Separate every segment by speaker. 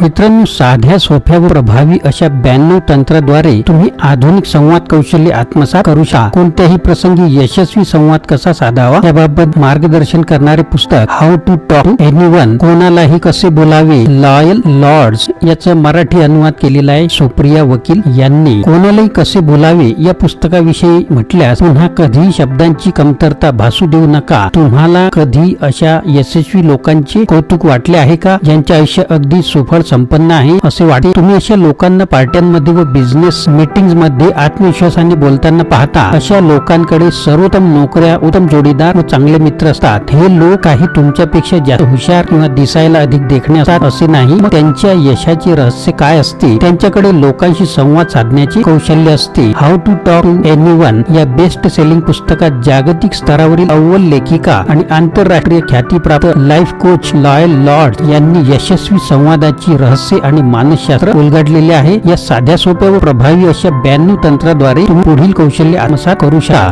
Speaker 1: मित्रांनो, साध्या सोप्या व प्रभावी अशा 92 तंत्राद्वारे तुम्ही आधुनिक संवाद कौशल्य आत्मसात करू शकता. कोणत्याही प्रसंगी यशस्वी संवाद कसा साधावा याबाबत मार्गदर्शन करणारे पुस्तक how to talk to anyone, कोणालाही कसे बोलावे, लॉयल लॉर्ड्स याचा मराठी अनुवाद केलेला आहे सुप्रिया वकील यांनी. कोणालाही कसे बोलावे या पुस्तकाविषयी म्हटल्यास पुन्हा कधी शब्दांची कमतरता भासू देऊ नका. तुम्हाला कधी अशा यशस्वी लोकांचे कौतुक वाटले आहे का, ज्यांचे आयुष्य अगदी सुफळ संपन्न आहे असे वाटते? तुम्ही अशा लोकांना पार्ट्यांमध्ये व बिझनेस मीटिंग्स मध्ये आत्मविश्वासाने बोलताना पाहता. अशा लोकांकडे सर्वोत्तम नोकऱ्या, उत्तम जोडीदार व चांगले मित्र असतात. हे लोक काही तुमच्यापेक्षा जास्त हुशार किंवा दिसायला अधिक देखणे असतात असे नाही. मग त्यांच्या यशाचे रहस्य काय असते? त्यांच्याकडे लोकांशी संवाद साधण्याचे कौशल्य असते. How to talk to anyone या बेस्ट सेलिंग पुस्तकात जागतिक स्तरावरील अव्वल लेखिका आणि आंतरराष्ट्रीय ख्यातीप्राप्त लाईफ कोच लॉयल लॉर्ड यांनी यशस्वी संवादाची रहस्य आणि मानसशास्त्र उलगडलेले आहे. या साध्या सोप्या व प्रभावी अशा 92 तंत्राद्वारे तुम्ही पुढील कौशल्य आत्मसात करू शकता.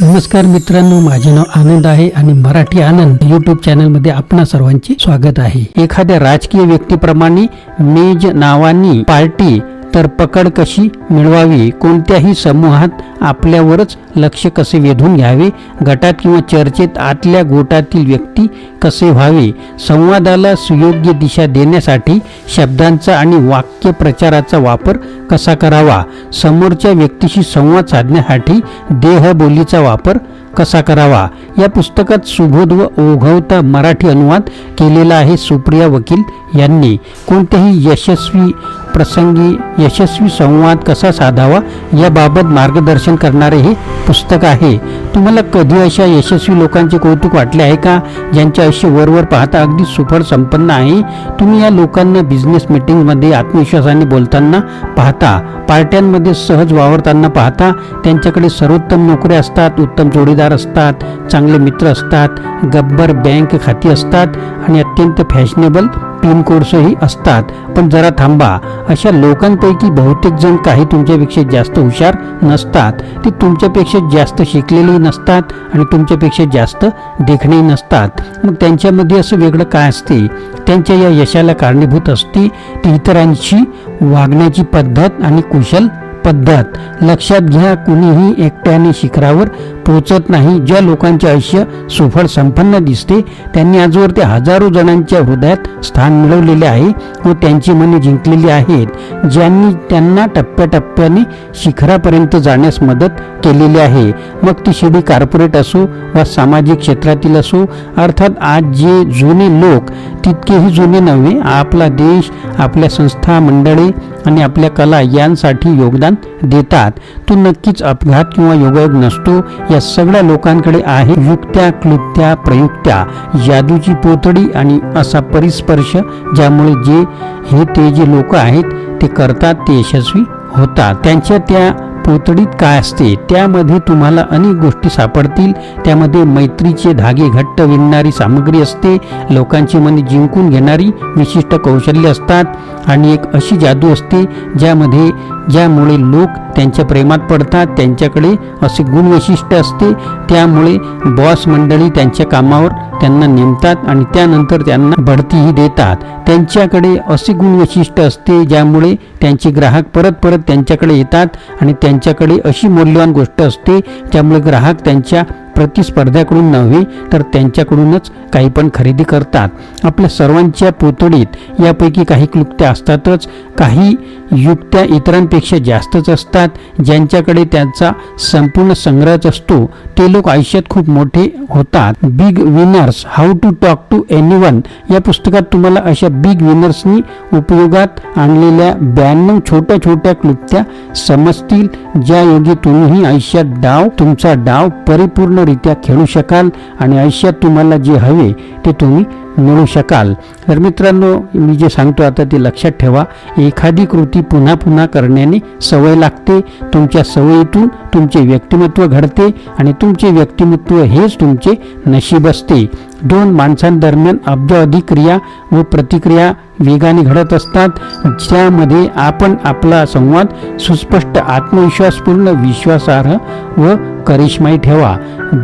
Speaker 1: नमस्कार मित्रांनो, माझे नाव आनंद आहे आणि मराठी आनंद YouTube चॅनल मध्ये आपणा सर्वांचे स्वागत आहे. एखाद्या राजकीय व्यक्तीप्रमाणे मेज नावानी पार्टी तर पकड कशी मिळवावी, कोणत्याही समूहात आपल्यावरच लक्ष कसे वेधून घ्यावे, गटात किंवा चर्चेत आतल्या गोटातील व्यक्ती कसे व्हावे, संवादाला सुयोग्य दिशा देण्यासाठी शब्दांचा आणि वाक्य प्रचाराचा वापर कसा करावा, समोरच्या व्यक्तीशी संवाद साधण्यासाठी देहबोलीचा वापर कसा करावा, या पुस्तकात सुबोध व ओघवता मराठी अनुवाद केलेला आहे सुप्रिया वकील यांनी. कोणत्याही यशस्वी प्रसंगी यशस्वी संवाद कसा साधावा याबाबत मार्गदर्शन करणारे हे पुस्तक आहे. तुम्हाला कधी अशा यशस्वी लोकांचे कौतुक वाटले आहे का, ज्यांचे आयुष्य वरवर पाहता अगदी सुफळ संपन्न आहे? तुम्ही या लोकांना बिझनेस मीटिंगमध्ये आत्मविश्वासाने बोलताना पाहता, पार्ट्यांमध्ये सहज वावरताना पाहता. त्यांच्याकडे सर्वोत्तम नोकऱ्या असतात, उत्तम जोडीदार असतात, चांगले मित्र असतात, गब्बर बँक खाती असतात आणि अत्यंत फॅशनेबल पिन कोर्सही असतात. पण जरा थांबा, अशा लोकांपैकी बहुतेक जण काही तुमच्यापेक्षा जास्त हुशार नसतात. ते तुमच्यापेक्षा जास्त शिकलेलेही नसतात आणि तुमच्यापेक्षा जास्त देखणेही नसतात. मग त्यांच्यामध्ये असं वेगळं काय असते? त्यांच्या या यशाला कारणीभूत असते ती इतरांशी वागण्याची पद्धत आणि कुशल पद्धत. लक्षात घ्या, कुणीही एकट्याने शिखरावर पोहोचत नाही. ज्या लोकांचे आयुष्य सुफळ संपन्न दिसते त्यांनी आजवर ते हजारो जणांच्या हृदयात स्थान मिळवलेले आहे व त्यांची मने जिंकलेली आहेत. ज्यांनी त्यांना टप्प्याटप्प्याने शिखरापर्यंत जाण्यास मदत केलेली आहे. मग ती शिडी कॉर्पोरेट असो वा सामाजिक क्षेत्रातील असो. अर्थात आज जे जुने लोक तितकेही जुने नव्हे. आपला देश, आपल्या संस्था मंडळे आणि आपल्या कला यांसाठी योगदान देतात. तो नक्कीच अपघात किंवा योगायोग नसतो. या सगळ्या लोकांकडे आहे युक्त्या, क्लुप्त्या, प्रयुक्त्या, जादूची पोतडी आणि असा परिस्पर्श ज्यामुळे ते जे लोक आहेत ते करतात ते यशस्वी होतात. त्यांच्या त्या पोतडीत काय असते? त्यामध्ये तुम्हाला अनेक गोष्टी सापडतील. त्यामध्ये मैत्रीचे धागे घट्ट विणणारी सामग्री असते, लोकांची मने जिंकून घेणारी विशिष्ट कौशल्य असतात आणि एक अशी जादू असते ज्यामुळे लोक त्यांच्या प्रेमात पडतात. त्यांच्याकडे असे गुणवैशिष्ट्य असते त्यामुळे बॉस मंडळी त्यांच्या कामावर त्यांना नेमतात आणि त्यानंतर त्यांना बढतीही देतात. त्यांच्याकडे असे गुणवैशिष्ट्य असते ज्यामुळे त्यांचे ग्राहक परत परत त्यांच्याकडे येतात आणि त्यांच्याकडे अशी मौल्यवान गोष्ट असते ज्यामुळे ग्राहक त्यांच्या प्रतिस्पर्ध्याकडून नव्हे तर त्यांच्याकडूनच काही पण खरेदी करतात. आपल्या सर्वांच्या पोतडीत यापैकी काही क्लुप्त्या असतातच, काही युक्त्या इतरांपेक्षा जास्तच असतात. ज्यांच्याकडे त्यांचा संपूर्ण संग्रहच असतो ते लोक आयुष्यात खूप मोठे होतात. Big winners, how to talk to anyone या पुस्तकात तुम्हाला अशा बिग विनर्सनी उपयोगात आणलेल्या 92 छोट्या छोट्या क्लुप्त्या समजतील, ज्या योगी तुम्ही आयुष्यात तुमचा डाव परिपूर्णरित्या खेळू शकाल आणि आयुष्यात तुम्हाला जे हवे ते तुम्ही मिळू शकाल. तर मित्रांनो, मी जे सांगतो आता ते लक्षात ठेवा. एखादी कृती पुन्हा पुन्हा करण्याने सवय लागते. तुमच्या सवयीतून तुमचे व्यक्तिमत्व घडते आणि तुमचे व्यक्तिमत्व हेच तुमचे नशीब असते. दोन माणसांदरम्यान अब्जावधी क्रिया व प्रतिक्रिया वेगाने घडत असतात, ज्यामध्ये आपण आपला संवाद सुस्पष्ट, आत्मविश्वासपूर्ण, विश्वासार्ह व करिश्माई ठेवा.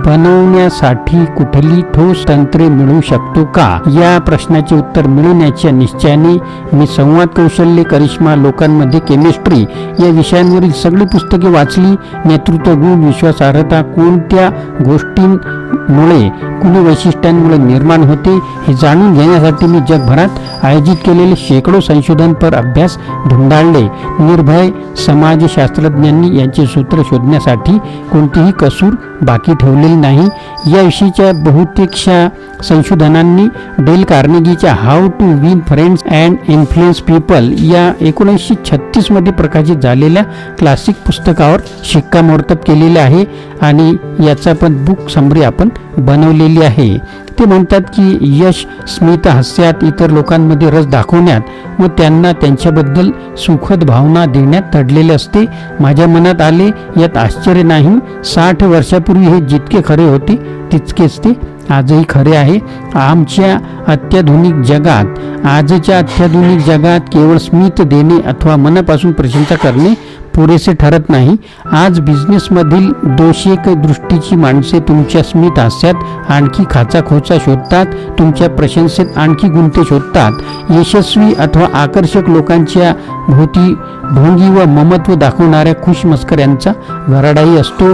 Speaker 1: बनवण्यासाठी कुठली ठोस तंत्रे मिळू शकतो का? या प्रश्नाचे उत्तर मिळवण्याच्या निश्चयाने मी संवाद कौशल्य, करिश्मा, लोकांमध्ये केमिस्ट्री या विषयांवरील सगळी पुस्तके वाचली. नेतृत्व गुण, विश्वासार्हता कोणत्या गोष्टींमुळे, कुणी वैशिष्ट्यांमुळे निर्माण होते हे जाणून घेण्यासाठी मी जगभरात आयोजित केलेले शेकडो संशोधनपर अभ्यास धुंडाळले. निर्भय समाजशास्त्रज्ञांनी यांचे सूत्र शोधण्यासाठी कोणतीही कसूर बाकी ठेवलेली नाही. याविषयीच्या बहुतेकशा संशोधनांनी डेल कार्नेगीच्या how to win friends and influence people या 1936 मध्ये प्रकाशित झालेल्या क्लासिक पुस्तकावर शिक्कामोर्तब केलेले आहे आणि याचा पण बुक समरी आपण बनवलेली आहे. ते म्हणतात की यश स्मित हास्यात, इतर लोकांमध्ये रस दाखवण्यात व त्यांना त्यांच्याबद्दल सुखद भावना देण्यात दडलेले असते. माझ्या मनात आले, यात आश्चर्य नाही. 60 वर्षापूर्वी हे जितके खरे होते तितकेच ते आजही खरे आहे. आजच्या अत्याधुनिक जगात केवळ स्मित देणे अथवा मनापासून प्रशंसा करणे पुरेसे ठरत नाही. आज बिझनेसमधील दोषेक दृष्टीची माणसे तुमच्या स्मित हास्यात आणखी खाचाखोचा शोधतात, तुमच्या प्रशंसेत आणखी गुंते शोधतात. यशस्वी अथवा आकर्षक लोकांच्या भोवती ढोंगी व ममत्व दाखवणाऱ्या खुशमस्कऱ्यांचा गराडाही असतो.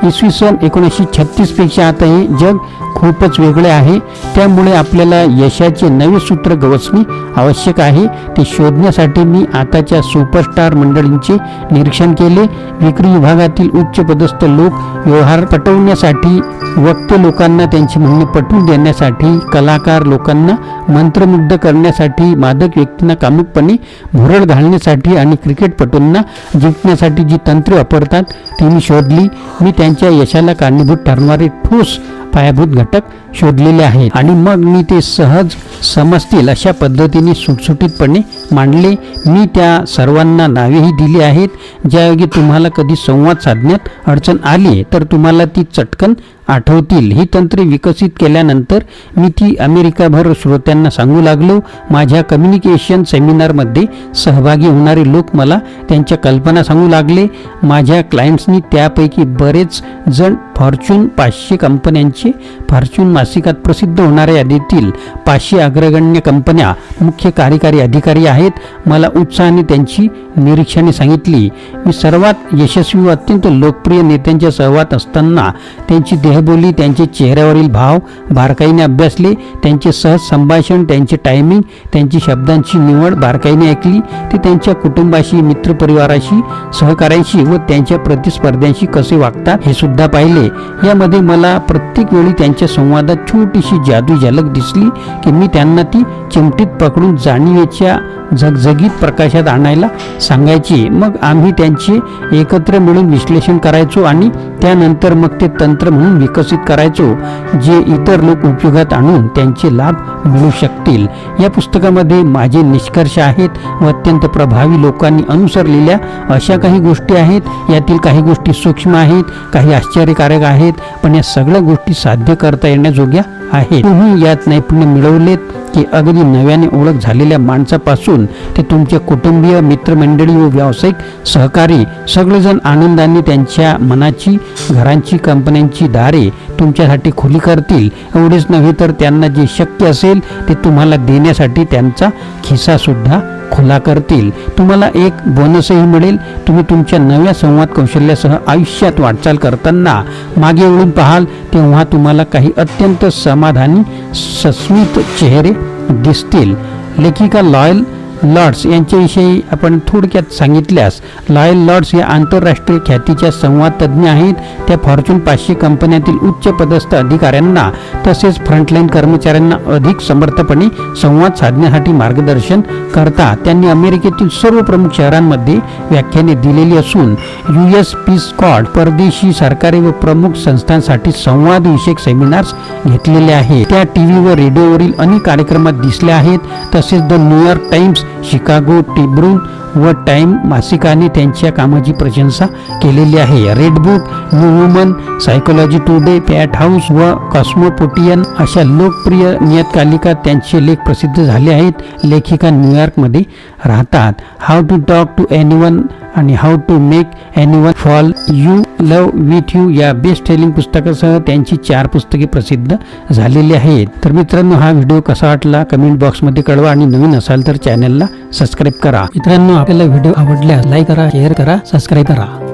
Speaker 1: इसवी सन 1936 पेक्षा आता हे जग खूपच वेगळे आहे. त्यामुळे आपल्याला यशाचे नवे सूत्र गवसणे आवश्यक आहे. ते शोधण्यासाठी मी आताच्या सुपरस्टार मंडळींचे निरीक्षण केले. विक्री विभागातील उच्च पदस्थ लोक, व्यवहार पटवण्यासाठी वक्ते लोकांना त्यांची म्हणणे पटवून देण्यासाठी, कलाकार लोकांना मंत्रमुग्ध करण्यासाठी, मादक व्यक्तींना कामुकपणे भुरळ घालण्यासाठी आणि क्रिकेटपटूंना जिंकण्यासाठी जी तंत्रे वापरतात ती मी शोधली. मी त्यांच्या यशाला कारणीभूत ठरणारे ठोस पायाभूत घटक शोधलेले आहेत आणि मग मी ते सहज समजतील अशा पद्धतीने सुटसुटीतपणे मांडले. मी त्या सर्वांना नावेही दिली आहेत. ज्यायोगे तुम्हाला कधी संवाद साधण्यात अडचण आली तर तुम्हाला ती चटकन आठवतील. ही तंत्रे विकसित केल्यानंतर मी ती अमेरिकाभर श्रोत्यांना सांगू लागलो. माझ्या कम्युनिकेशन सेमिनारमध्ये सहभागी होणारे लोक मला त्यांच्या कल्पना सांगू लागले. माझ्या क्लायंट्सनी त्यापैकी बरेच जण फॉर्च्यून 500 कंपन्यांचे, फॉर्च्यून मासिकात प्रसिद्ध होणाऱ्या यादीतील 500 अग्रगण्य कंपन्या मुख्य कार्यकारी अधिकारी आहेत. मला उत्साहाने त्यांची निरीक्षणे सांगितली. मी सर्वात यशस्वी व अत्यंत लोकप्रिय नेत्यांच्या सहवास असताना त्यांची देहबोली, त्यांचे चेहऱ्यावरील भाव बारकाईने अभ्यासले. त्यांचे सहज संभाषण, त्यांचे टायमिंग, त्यांची शब्दांची निवड बारकाईने ऐकली. ते त्यांच्या कुटुंबाशी, मित्रपरिवाराशी, सहकाऱ्यांशी व त्यांच्या प्रतिस्पर्ध्यांशी कसे वागतात हे सुद्धा पाहिले. यामध्ये मला प्रत्येक वेळी त्यांच्या संवादात छोटीशी जादू झलक दिसली की मी त्यांना ती चिमटीत पकडून जाणीवेच्या झगझगीत प्रकाशात आणायला सांगायची. मग आम्ही त्यांचे एकत्र मिळून विश्लेषण करायचो आणि त्यानंतर मग ते तंत्र म्हणून विकसित करायचो, जे इतर लोक उपयोगात आणून त्यांचे लाभ मिळू शकतील. या पुस्तकामध्ये माझे निष्कर्ष आहेत व अत्यंत प्रभावी लोकांनी अनुसरलेल्या अशा काही गोष्टी आहेत. यातील काही गोष्टी सूक्ष्म आहेत, काही आश्चर्यकारक आहेत, पण या सगळ्या गोष्टी साध्य करता येण्याजोग्या आहेत. तुम्ही यात नैपुण्य मिळवलेत की अगदी नव्याने ओळख झालेल्या माणसापासून ते तुमचे कुटुंबीय, मित्रमंडळी व व्यावसायिक सहकारी सगळेजण आनंदाने त्यांच्या मनाची, घरांची, कंपन्यांची दारे तुमच्यासाठी खुली करतील. एवढेच नव्हे तर त्यांना जे शक्य असेल ते तुम्हाला देण्यासाठी त्यांचा खिसा सुद्धा खुला करतील. तुम्हाला एक बोनसही मिळेल. तुम्ही तुमच्या नव्या संवाद कौशल्यासह आयुष्यात वाटचाल करताना मागे वळून पाहाल तेव्हा तुम्हाला काही अत्यंत समाधानी, सस्मित चेहरे दिसतील. लेखिका लॉयल लॉर्ड्स यांच्याविषयी आपण थोडक्यात सांगितल्यास, लॉयल लॉर्ड्स या आंतरराष्ट्रीय ख्यातीच्या संवाद तज्ज्ञ आहेत. त्या फॉर्च्यून 500 कंपन्यातील उच्च पदस्थ अधिकाऱ्यांना तसेच फ्रंटलाईन कर्मचाऱ्यांना अधिक समर्थपणे संवाद साधण्यासाठी मार्गदर्शन करतात. त्यांनी अमेरिकेतील सर्व प्रमुख शहरांमध्ये व्याख्याने दिलेली असून US पीस कॉर्ड, परदेशी सरकारी व प्रमुख संस्थांसाठी संवाद विषयक सेमिनार्स घेतलेले आहेत. त्या टीव्ही व रेडिओवरील अनेक कार्यक्रमात दिसल्या आहेत. तसेच the New York Times, Chicago Tribune व टाइम मासिकाने त्यांच्या कामाची प्रशंसा केलेली आहे. Redbook, New Woman, Psychology Today, Penthouse व कॉस्मोपोलिटन अशा लोकप्रिय नियतकालिकात त्यांचे लेख प्रसिद्ध झाले आहेत. लेखिका न्यूयॉर्कमध्ये राहतात. How to talk to anyone आणि how to make anyone fall you love with you या बेस्ट सेलिंग पुस्तकासह त्यांची 4 पुस्तके प्रसिद्ध झालेली आहेत. तर मित्रांनो, हा व्हिडिओ कसा वाटला कमेंट बॉक्समध्ये कळवा आणि नवीन असाल तर चॅनलला सबस्क्राईब करा. मित्रांनो, आपल्याला व्हिडिओ आवडल्यास लाईक करा, शेअर करा, सबस्क्राईब करा.